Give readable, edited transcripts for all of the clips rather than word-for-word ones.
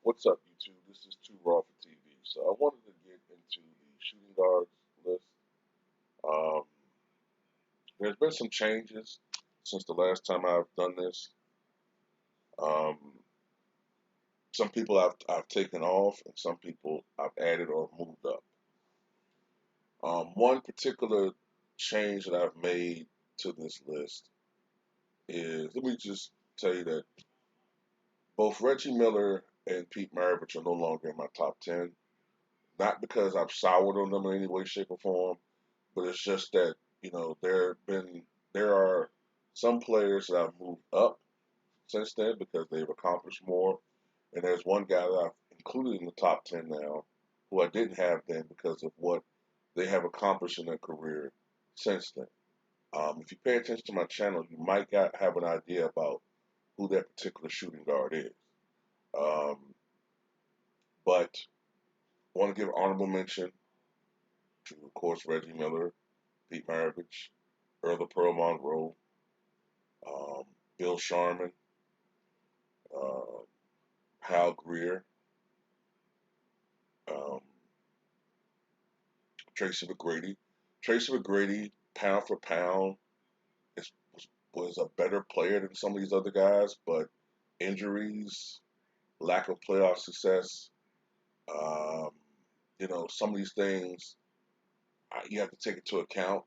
What's up, YouTube? This is Too Raw for TV. So I wanted to get into the shooting guards list. Um, there's been some changes since the last time I've done this. Um, some people I've taken off, and some people I've added or moved up. One particular change that I've made to this list is, let me just tell you that both Reggie Miller and Pete Maravich are no longer in my top 10. Not because I've soured on them in any way, shape, or form, but it's just that there are some players that have moved up since then because they've accomplished more, and there's one guy that I've included in the top 10 now who I didn't have then because of what they have accomplished in their career since then. If you pay attention to my channel, you might have an idea about who that particular shooting guard is. Um, but I want to give honorable mention to, of course, Reggie Miller, Pete Maravich, Earl the Pearl Monroe, um, Bill Sharman, uh, Hal Greer, um, Tracy McGrady. Tracy McGrady, pound for pound, is, was a better player than some of these other guys, but injuries, lack of playoff success, um, some of these things you have to take into account,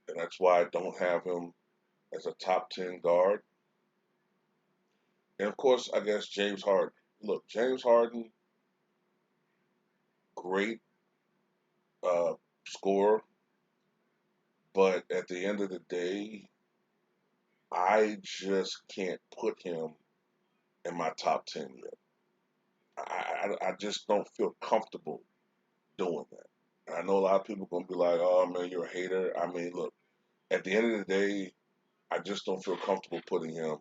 and that's why I don't have him as a top 10 guard. And of course, I guess James Harden. Look, James Harden, great uh, scorer, but at the end of the day, I just can't put him in my top 10 yet. I just don't feel comfortable doing that. And I know a lot of people are going to be like, oh man, you're a hater. I mean, look, at the end of the day, I just don't feel comfortable putting him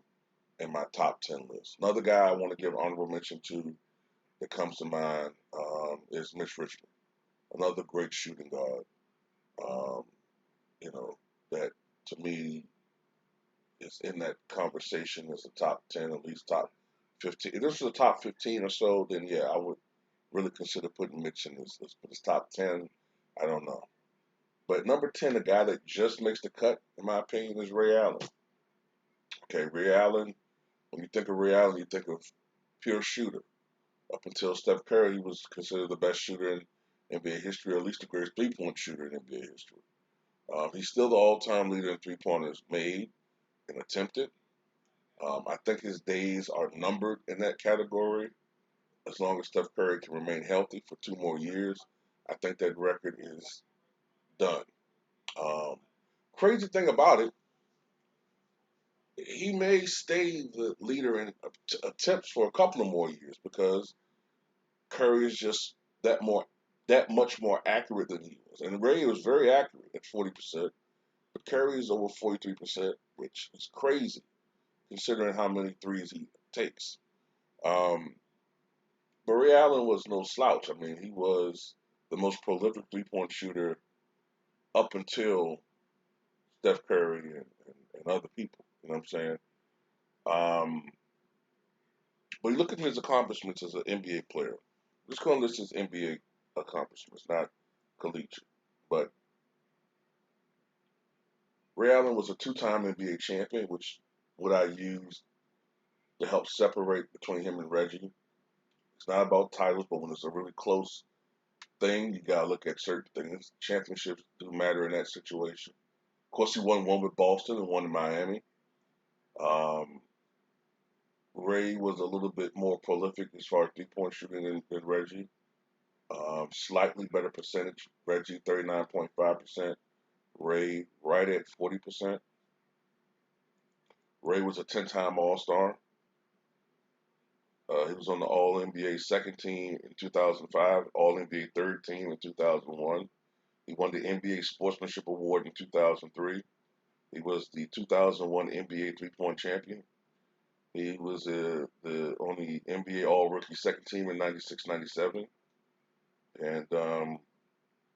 in my top 10 list. Another guy I want to give honorable mention to that comes to mind is Mitch Richmond, another great shooting guard. Um, you know, that to me is in that conversation as a top 10, at least top 15. If this was a top 15 or so, then yeah, I would really consider putting Mitch in this list. But his top 10, I don't know. But number 10, the guy that just makes the cut, in my opinion, is Ray Allen. Okay, Ray Allen, when you think of Ray Allen, you think of pure shooter. Up until Steph Curry, he was considered the best shooter in NBA history, or at least the greatest three-point shooter in NBA history. He's still the all-time leader in three-pointers made and attempted. I think his days are numbered in that category. As long as Steph Curry can remain healthy for 2 more years, I think that record is done. Um, Crazy thing about it, he may stay the leader in attempts for a couple of more years because Curry is just that much more accurate than he was. And Ray was very accurate at 40%, but Curry is over 43%, which is crazy considering how many threes he takes. Um, but Ray Allen was no slouch. I mean, he was the most prolific three-point shooter up until Steph Curry and other people. You know what I'm saying? Um, but you look at his accomplishments as an NBA player. I'm just going to list his NBA accomplishments, not collegiate. But Ray Allen was a two-time NBA champion, which what I used to help separate between him and Reggie. It's not about titles, but when it's a really close thing, you gotta look at certain things. Championships do matter in that situation. Of course, he won one with Boston and one in Miami. Um, Ray was a little bit more prolific as far as three-point shooting than Reggie. Slightly better percentage. Reggie 39.5%. Ray right at 40%. Ray was a 10-time All-Star. He was on the All NBA second team in 2005, All NBA third team in 2001. He won the NBA Sportsmanship Award in 2003. He was the 2001 NBA three-point champion. He was on the NBA All Rookie second team in 96-97. And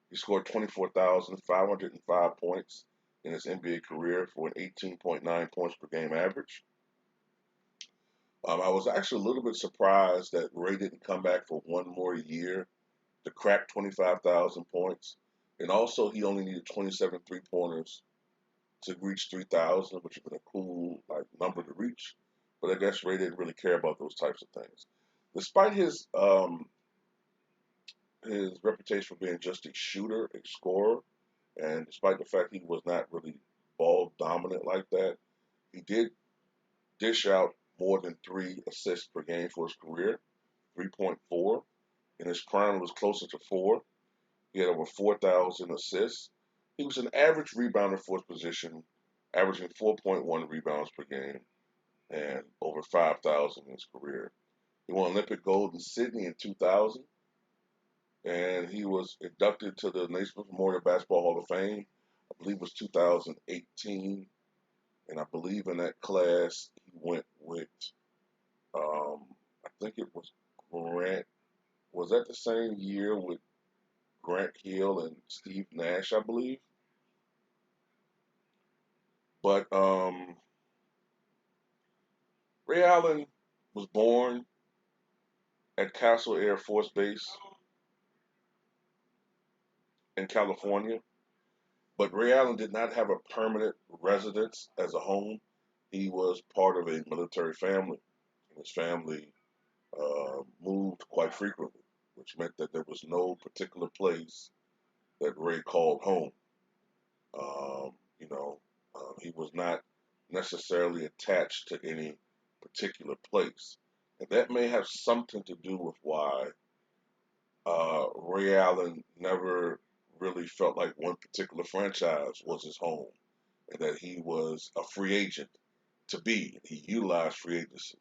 he scored 24,505 points in his NBA career for an 18.9 points per game average. I was actually a little bit surprised that Ray didn't come back for one more year to crack 25,000 points. And also, he only needed 27 three-pointers to reach 3,000, which would have been a cool number to reach. But I guess Ray didn't really care about those types of things. Despite his reputation for being just a shooter, a scorer, and despite the fact he was not really ball dominant like that, he did dish out more than 3 assists per game for his career, 3.4. In his prime, it was closer to 4. He had over 4,000 assists. He was an average rebounder for his position, averaging 4.1 rebounds per game and over 5,000 in his career. He won Olympic gold in Sydney in 2000, and he was inducted to the Naismith Memorial Basketball Hall of Fame. I believe it was 2018, and I believe in that class he went with, I think it was Grant. Was that the same year with Grant Hill and Steve Nash, I believe? But Ray Allen was born at Castle Air Force Base in California, but Ray Allen did not have a permanent residence as a home. He was part of a military family, and his family moved quite frequently, which meant that there was no particular place that Ray called home. Um, you know, he was not necessarily attached to any particular place. And that may have something to do with why Ray Allen never really felt like one particular franchise was his home and that he was a free agent to be. He utilized free agency.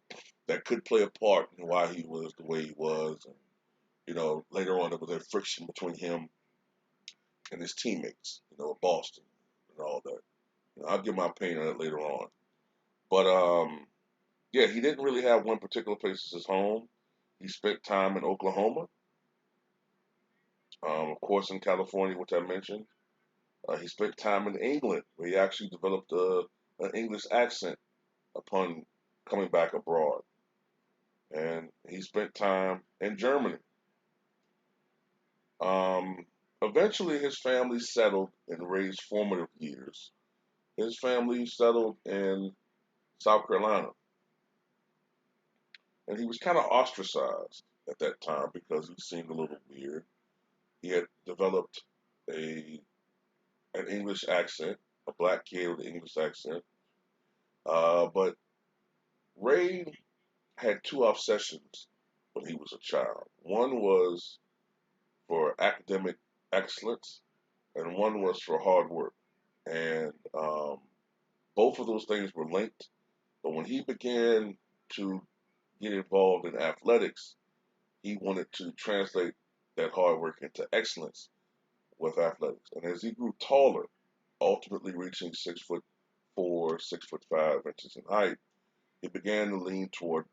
That could play a part in why he was the way he was. And, later on there was a friction between him and his teammates, at Boston and all that. I'll give my opinion on it later on. But yeah, he didn't really have one particular place as his home. He spent time in Oklahoma, of course, in California, which I mentioned. He spent time in England, where he actually developed an English accent upon coming back abroad. And he spent time in Germany. Um, Eventually, his family settled in Ray's formative years. His family settled in South Carolina. And he was kind of ostracized at that time because he seemed a little weird. He had developed a an English accent, a black kid with an English accent. But Ray had two obsessions when he was a child. One was for academic excellence, and one was for hard work. And both of those things were linked. But when he began to get involved in athletics, he wanted to translate that hard work into excellence with athletics. And as he grew taller, ultimately reaching 6'4", 6'5" in height, he began to lean toward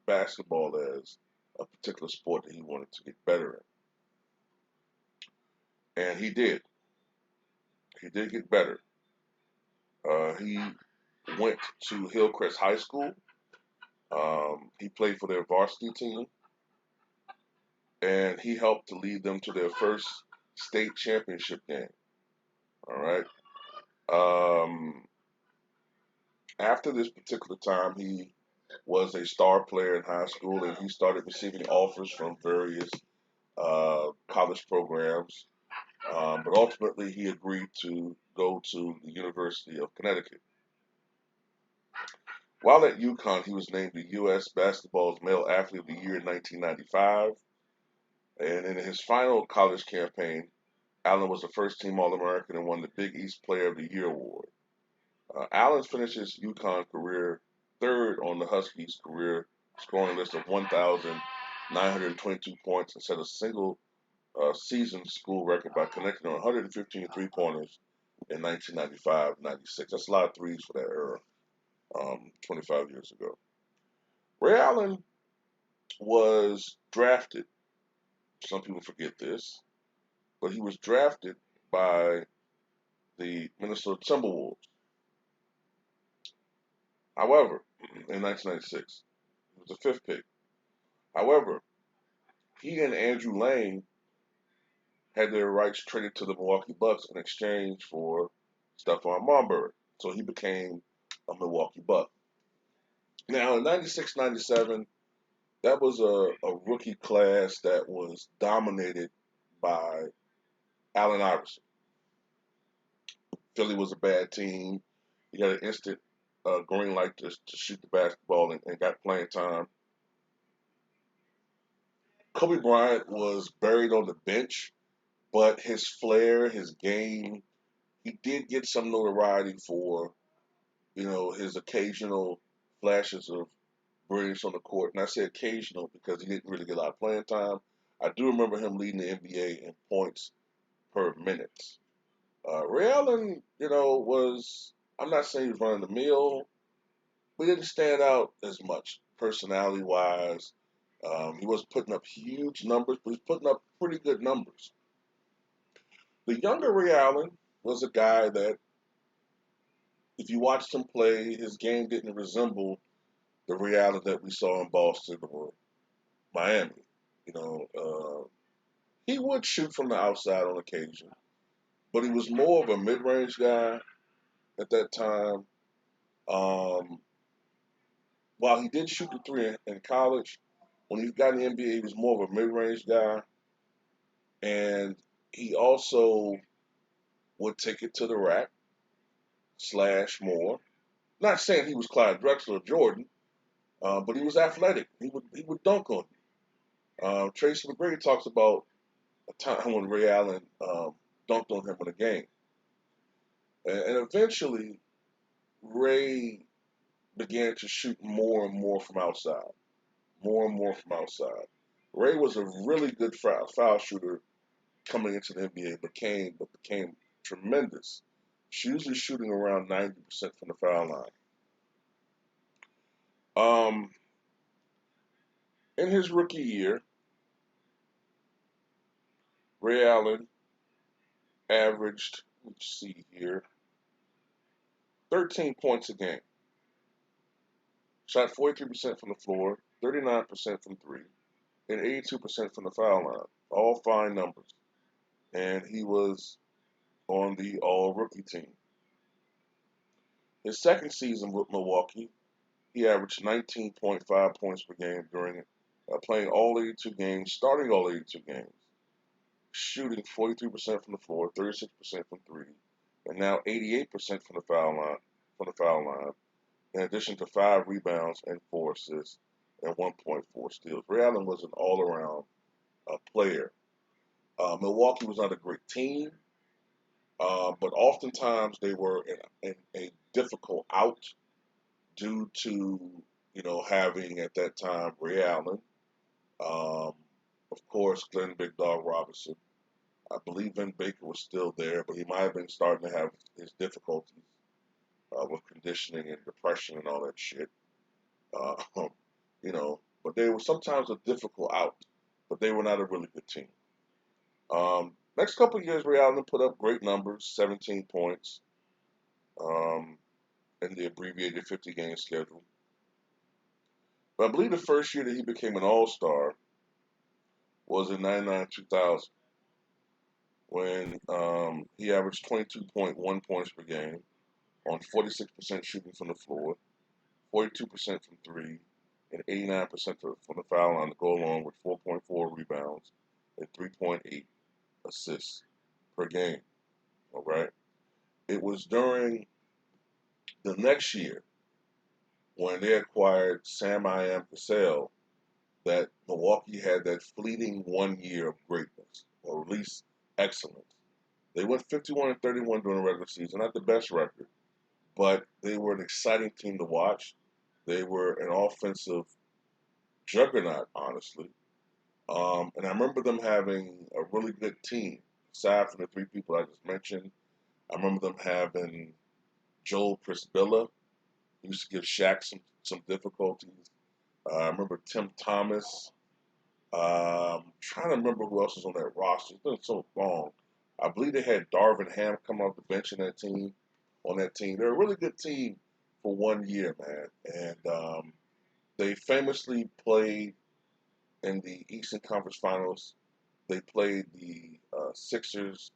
basketball as a particular sport that he wanted to get better in. And he did. He did get better. He went to Hillcrest High School. He played for their varsity team, and he helped to lead them to their first state championship game. All right. Um, After this particular time, he was a star player in high school, and he started receiving offers from various college programs. But ultimately, he agreed to go to the University of Connecticut. While at UConn, he was named the U.S. Basketball's Male Athlete of the Year in 1995. And in his final college campaign, Allen was the first team All American and won the Big East Player of the Year award. Allen finished his UConn career third on the Huskies' career scoring list of 1,922 points and set a single season school record by connecting on 115 three-pointers in 1995-96. That's a lot of threes for that era, 25 years ago. Ray Allen was drafted. Some people forget this, but he was drafted by the Minnesota Timberwolves. However, in 1996. was the fifth pick. However, he and Andrew Lane had their rights traded to the Milwaukee Bucks in exchange for Stephon Marbury. So he became a Milwaukee Buck. Now, in 96, 97, that was a rookie class that was dominated by Allen Iverson. Philly was a bad team. He got an instant green light to shoot the basketball and got playing time. Kobe Bryant was buried on the bench, but his flair, his game, he did get some notoriety for, his occasional flashes of brilliance on the court. And I say occasional because he didn't really get a lot of playing time. I do remember him leading the NBA in points per minute. Ray Allen, I'm not saying he was running the mill, but he didn't stand out as much personality wise. He wasn't putting up huge numbers, but he was putting up pretty good numbers. The younger Ray Allen was a guy that, if you watched him play, his game didn't resemble the Ray Allen that we saw in Boston or Miami. You know, he would shoot from the outside on occasion, but he was more of a mid-range guy at that time. Um, while he did shoot the three in college, when he got in the NBA, he was more of a mid-range guy, and he also would take it to the rack slash more. Not saying he was Clyde Drexler or Jordan, but he was athletic. He would dunk on you. Tracy McGrady talks about a time when Ray Allen dunked on him in a game, and eventually Ray began to shoot more and more from outside, more and more from outside. Ray was a really good foul shooter coming into the NBA, became tremendous. Usually shooting around 90% from the foul line. Um, in his rookie year, Ray Allen averaged, let's see here, 13 points a game. Shot 43% from the floor, 39% from three, and 82% from the foul line. All fine numbers. And he was on the all rookie team. His second season with Milwaukee, he averaged 19.5 points per game during playing all 82 games, starting all 82 games, shooting 43% from the floor, 36% from three, and now 88% from the foul line, in addition to 5 rebounds and 4 assists and 1.4 steals. Ray Allen was an all-around player. Milwaukee was not a great team, but oftentimes they were in a difficult out due to having at that time Ray Allen, um, of course Glenn Big Dog Robinson. I believe Vin Baker was still there, but he might have been starting to have his difficulties with conditioning and depression and all that shit. Uh, but they were sometimes a difficult out, but they were not a really good team. Next couple of years, Ray Allen put up great numbers, 17 points um, in the abbreviated 50-game schedule. But I believe the first year that he became an All-Star was in 99 2000 when he averaged 22.1 points per game on 46% shooting from the floor, 42% from three, and 89% from the foul line to go along with 4.4 rebounds and 3.8 assists per game. All right. It was during the next year when they acquired Sam I Am Cassell that Milwaukee had that fleeting 1 year of greatness, or at least excellence. They went 51-31 during the regular season, not the best record, but they were an exciting team to watch. They were an offensive juggernaut, honestly. And I remember them having a really good team. Aside from the three people I just mentioned, I remember them having Joel Prisbilla. He used to give Shaq some difficulties. I remember Tim Thomas. Trying to remember who else was on that roster. It's been so long. I believe they had Darvin Ham come off the bench in that team. On that team, they're a really good team for 1 year, man. And They famously played in the Eastern Conference Finals. They played the Sixers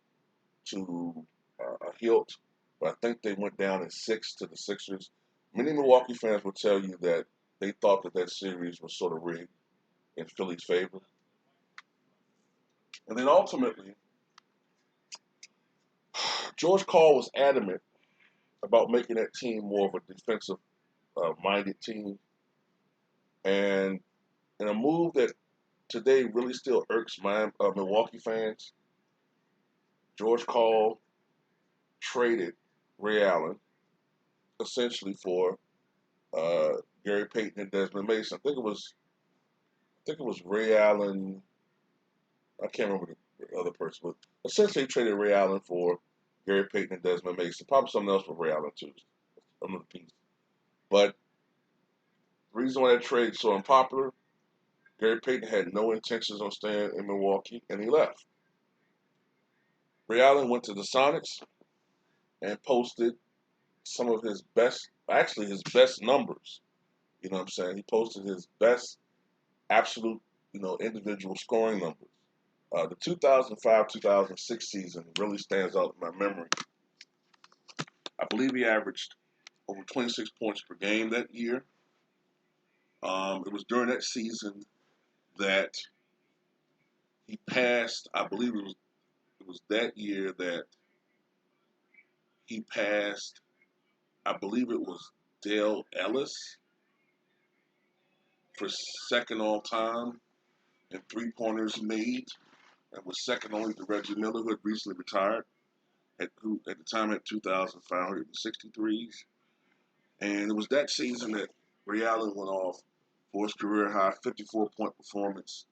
to a hilt, but I think they went down in 6 to the Sixers. Many Milwaukee fans will tell you that they thought that that series was sort of rigged in Philly's favor. And then ultimately, George Karl was adamant about making that team more of a defensive minded team. And in a move that today really still irks Milwaukee fans, George Karl traded Ray Allen essentially for Gary Payton and Desmond Mason. I think it was Ray Allen. I can't remember the other person, but essentially he traded Ray Allen for Gary Payton and Desmond Mason. Probably something else with Ray Allen too. Another piece. But the reason why that trade is so unpopular, Gary Payton had no intentions on staying in Milwaukee, and he left. Ray Allen went to the Sonics and posted some of his best, actually his best numbers. You know what I'm saying? He posted his best absolute, individual scoring numbers. The 2005-2006 season really stands out in my memory. I believe he averaged over 26 points per game that year. It was during that season that he passed. I believe it was that year that he passed. I believe it was Dale Ellis for second all time in 3-pointers made, and was second only to Reggie Miller, who had recently retired, who at the time had 2,563s. And it was that season that Ray Allen went off for his career high 54-point performance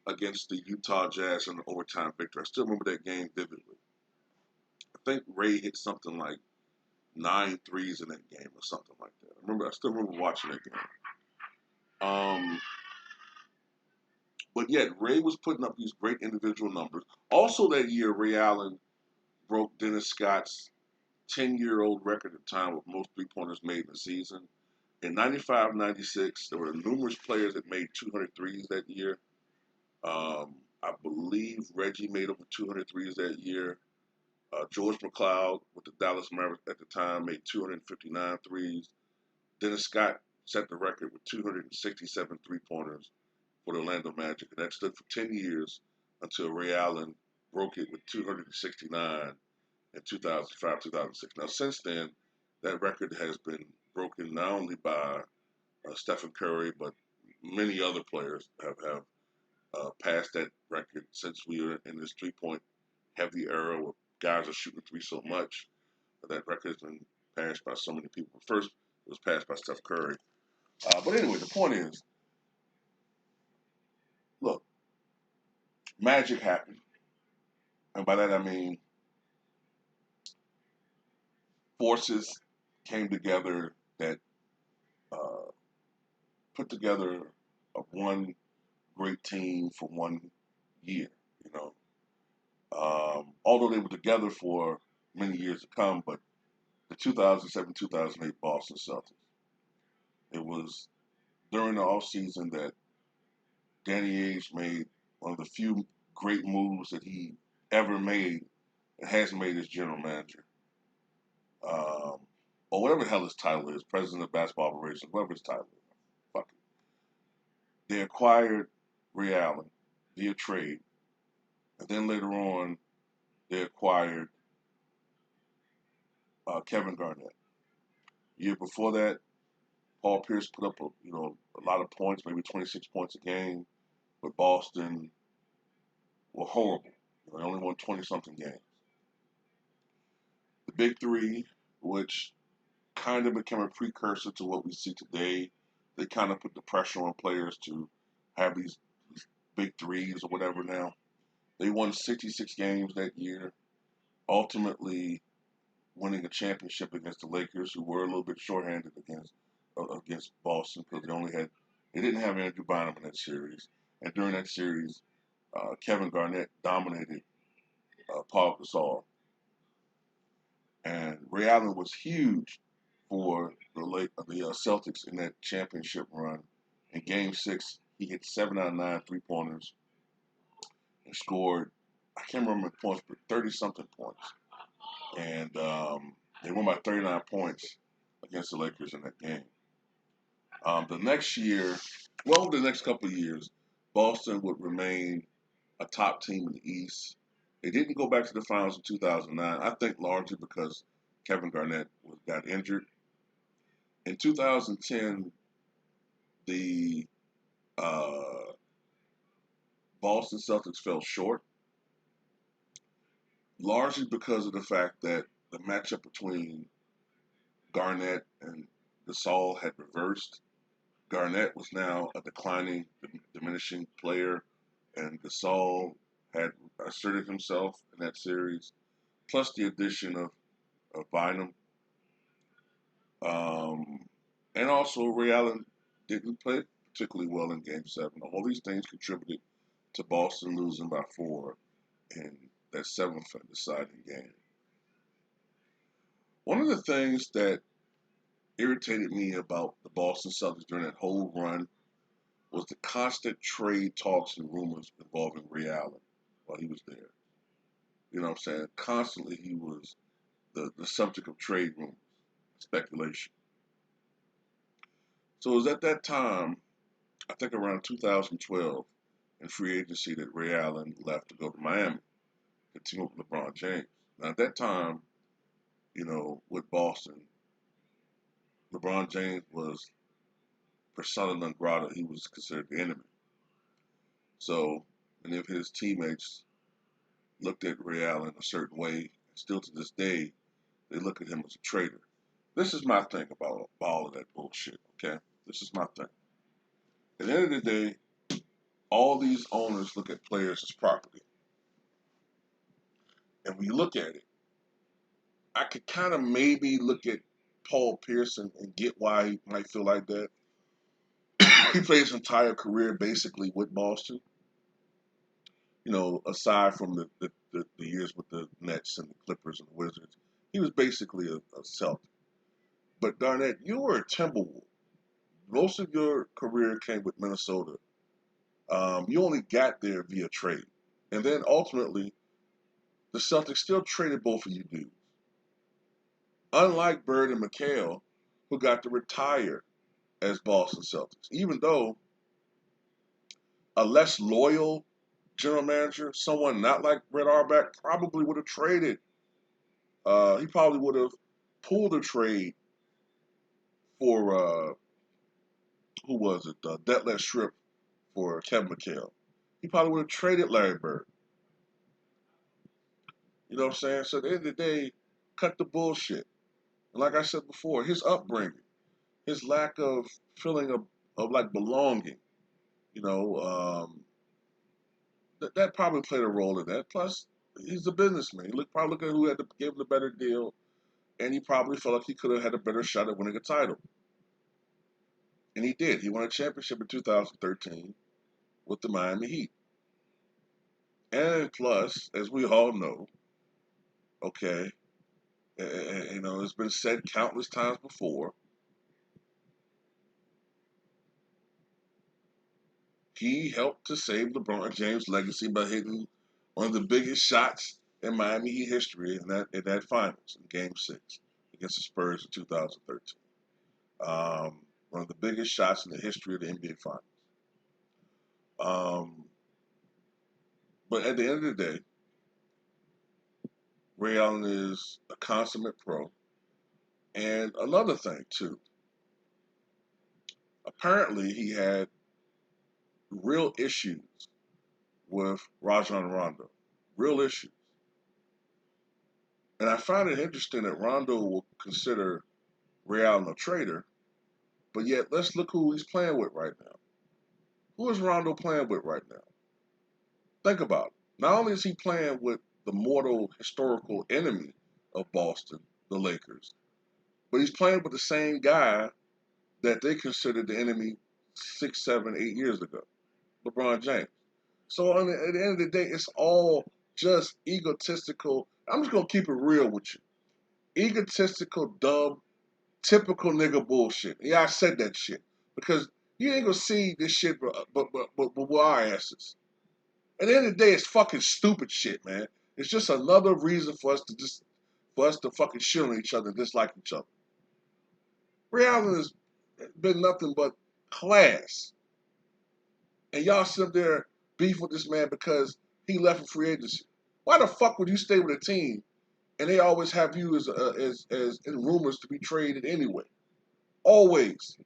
against the Utah Jazz in the overtime victory. I still remember that game vividly. I think Ray hit something like 9 threes in that game or something like that. I still remember watching that game. But yet, Ray was putting up these great individual numbers. Also that year, Ray Allen broke Dennis Scott's 10-year-old record at the time with most three-pointers made in the season. In 95-96, there were numerous players that made 200 threes that year. I believe Reggie made over 200 threes that year. George McCloud with the Dallas Mavericks at the time made 259 threes. Dennis Scott set the record with 267 three-pointers for the Orlando Magic, and that stood for 10 years until Ray Allen broke it with 269 in 2005-2006. Now, since then, that record has been broken not only by Stephen Curry, but many other players have passed that record since we are in this three-point heavy era where guys are shooting three so much. That record has been passed by so many people. First, it was passed by Steph Curry. But anyway, the point is, look, magic happened. And by that I mean forces came together that uh, put together one great team for one year, you know. Although they were together for many years to come, but the 2007-2008 Boston Celtics, it was during the offseason that Danny Ainge made one of the few great moves that he ever made and has made as general manager. Or whatever the hell his title is, president of basketball operations, whatever his title is. Fuck it. They acquired Ray Allen via trade, and then later on they acquired Kevin Garnett. Year before that, Paul Pierce put up a lot of points, maybe 26 points a game, but Boston were horrible. They only won 20 something games. The Big Three, which kind of became a precursor to what we see today, they kind of put the pressure on players to have these big threes or whatever now. They won 66 games that year, ultimately winning a championship against the Lakers, who were a little bit shorthanded against Boston because they didn't have Andrew Bynum in that series. And during that series, Kevin Garnett dominated Paul Gasol. And Ray Allen was huge for the Celtics in that championship run. In Game 6, he hit 7 out of 9 3-pointers and scored, I can't remember the points, but 30-something points. And they won by 39 points against the Lakers in that game. The next year, well, the next couple of years, Boston would remain a top team in the East. They didn't go back to the finals in 2009, I think largely because Kevin Garnett got injured. In 2010, the Boston Celtics fell short, largely because of the fact that the matchup between Garnett and Gasol had reversed. Garnett was now a declining, diminishing player, and Gasol had asserted himself in that series, plus the addition of Bynum. And also, Ray Allen didn't play particularly well in Game 7. All these things contributed to Boston losing by 4 in that 7th and deciding game. One of the things that irritated me about the Boston Celtics during that whole run was the constant trade talks and rumors involving Ray Allen while he was there. You know what I'm saying? Constantly he was the subject of trade rumors, speculation. So it was at that time, I think around 2012, in free agency, that Ray Allen left to go to Miami to team up with LeBron James. Now at that time, with Boston, LeBron James was persona non grata. He was considered the enemy. So many of his teammates looked at Ray Allen a certain way. Still to this day, they look at him as a traitor. This is my thing about all of that bullshit, okay? This is my thing. At the end of the day, all these owners look at players as property. And when you look at it, I could kind of maybe look at Paul Pierce and get why he might feel like that. He played his entire career basically with Boston. Aside from the years with the Nets and the Clippers and the Wizards, he was basically a Celtic. But Garnett, you were a Timberwolf. Most of your career came with Minnesota. You only got there via trade. And then ultimately, the Celtics still traded both of you dudes. Unlike Bird and McHale, who got to retire as Boston Celtics, even though a less loyal general manager, someone not like Red Auerbach, probably would have traded. He probably would have pulled a trade for, who was it? Detlef Schrempf for Kevin McHale. He probably would have traded Larry Bird. You know what I'm saying? So at the end of the day, cut the bullshit. And like I said before, his upbringing, his lack of feeling of like belonging, you know, that probably played a role in that. Plus, he's a businessman. He probably looked at who gave him the better deal, and he probably felt like he could have had a better shot at winning a title. And he did. He won a championship in 2013 with the Miami Heat. And plus, as we all know, okay, it's been said countless times before, he helped to save LeBron James' legacy by hitting one of the biggest shots in Miami Heat history in that finals in Game 6 against the Spurs in 2013. One of the biggest shots in the history of the NBA Finals. But at the end of the day, Ray Allen is a consummate pro. And another thing, too. Apparently, he had real issues with Rajon Rondo. Real issues. And I find it interesting that Rondo will consider Ray Allen a traitor, but yet let's look who he's playing with right now. Who is Rondo playing with right now? Think about it. Not only is he playing with the mortal historical enemy of Boston, the Lakers, but he's playing with the same guy that they considered the enemy 6, 7, 8 years ago, LeBron James. So at the end of the day, it's all just egotistical. I'm just going to keep it real with you. Egotistical, dumb, typical nigga bullshit. Yeah, I said that shit. Because You ain't gonna see this shit, but with our asses. At the end of the day, it's fucking stupid shit, man. It's just another reason for us to fucking shit on each other and dislike each other. Ray Allen has been nothing but class. And y'all sit up there beef with this man because he left for free agency. Why the fuck would you stay with a team and they always have you as in rumors to be traded anyway? Always.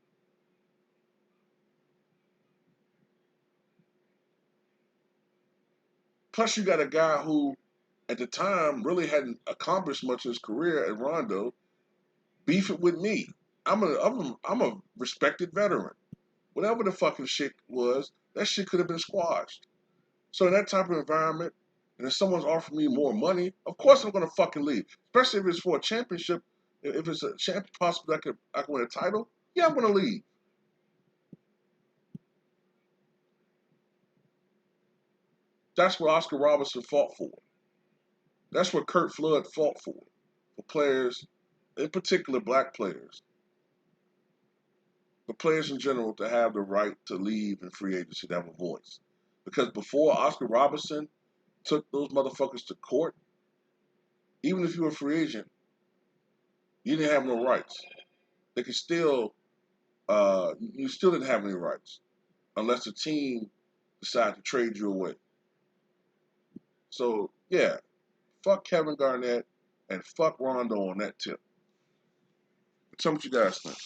Plus, you got a guy who, at the time, really hadn't accomplished much in his career at Rondo, beefing with me. I'm a respected veteran. Whatever the fucking shit was, that shit could have been squashed. So in that type of environment, and if someone's offering me more money, of course I'm gonna fucking leave. Especially if it's for a championship. If it's a champ, possibly I could win a title. Yeah, I'm gonna leave. That's what Oscar Robertson fought for. That's what Kurt Flood fought for. For players, in particular black players, but players in general to have the right to leave in free agency to have a voice. Because before Oscar Robertson took those motherfuckers to court, even if you were a free agent, you didn't have no rights. They could still, you still didn't have any rights unless the team decided to trade you away. So yeah, fuck Kevin Garnett and fuck Rondo on that tip. Tell me what you guys think.